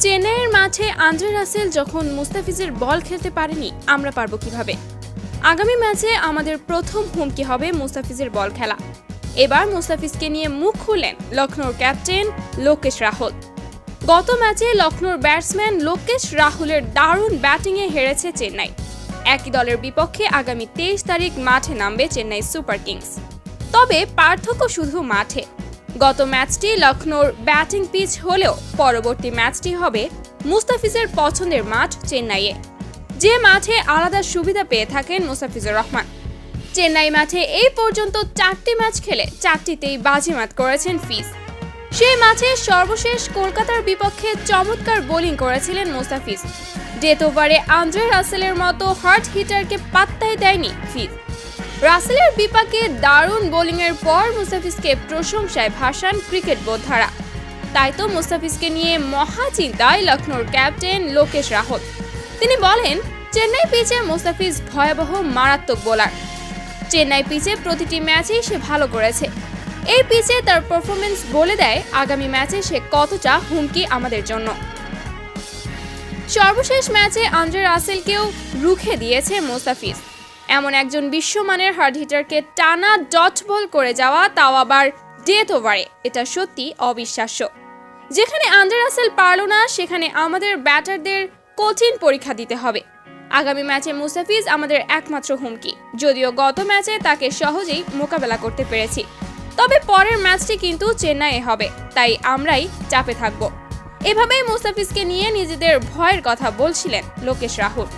চেন্নাইয়ের মাঠে Andre Russell যখন মুস্তাফিজের বল খেলতে পারেনি, আমরা পারবো কিভাবে? আগামী ম্যাচে আমাদের প্রথম হুমকি হবে মুস্তাফিজের বল খেলা। এবার মুস্তাফিজকে নিয়ে মুখ খুললেন লখনৌর ক্যাপ্টেন লোকেশ রাহুল। গত ম্যাচে লখনৌর ব্যাটসম্যান লোকেশ রাহুলের দারুণ ব্যাটিংয়ে হেরেছে চেন্নাই। একই দলের বিপক্ষে আগামী 23 তারিখ মাঠে নামবে চেন্নাই সুপার কিংস। তবে পার্থক্য শুধু মাঠে। গত ম্যাচটি লখনৌর ব্যাটিং পিচ হলেও পরবর্তী ম্যাচটি হবে মুস্তাফিজের পছন্দের মাঠ চেন্নাইয়ে, যে মাঠে আলাদা সুবিধা পেয়ে থাকেন মুস্তাফিজুর রহমান। চেন্নাই মাঠে এই পর্যন্ত 4টি ম্যাচ খেলে 4টিতেই বাজিমাত করেছেন ফিজ। সেই মাঠে সর্বশেষ কলকাতার বিপক্ষে চমৎকার বোলিং করেছিলেন মুস্তাফিজ। ডেথ ওভারে আন্দ্রে রাসেলের মতো হার্ড হিটারকে পাত্তাই দেয়নি ফিজ। রাসেলের বিপাকে দারুণ বোলিংয়ের পর মুস্তাফিজকে প্রশংসায় ভাসান ক্রিকেট বোদ্ধারা। তাই তো মুস্তাফিজকে নিয়ে মহা চিন্তায় লখনৌর ক্যাপ্টেন লোকেশ রাহুল। তিনি বলেন, চেন্নাই পিচে মুস্তাফিজ ভয়াবহ মারাত্মক বোলার। চেন্নাই পিচে প্রতিটি ম্যাচেই সে ভালো করেছে। এই পিচে তার পারফরমেন্স বলে দেয় আগামী ম্যাচে সে কতটা হুমকি আমাদের জন্য। সর্বশেষ ম্যাচে আন্দ্রে রাসেলকেও রুখে দিয়েছে মুস্তাফিজ। এমন একজন বিশ্বমানের হার্ড হিটারকে টানা ডট বল করে যাওয়া, তাও আবার ডেথ ওভারে, এটা সত্যি অবিশ্বাস্য। যেখানে আন্দ্রে রাসেল পারল না, সেখানে আমাদের ব্যাটারদের কঠিন পরীক্ষা দিতে হবে। আগামী ম্যাচে মুস্তাফিজ আমাদের একমাত্র হুমকি। যদিও গত ম্যাচে তাকে সহজেই মোকাবেলা করতে পেরেছি, তবে পরের ম্যাচটি কিন্তু চেন্নাইয়ে হবে, তাই আমরাই চাপে থাকব। এভাবেই মুস্তাফিজকে নিয়ে নিজেদের ভয়ের কথা বলছিলেন লোকেশ রাহুল।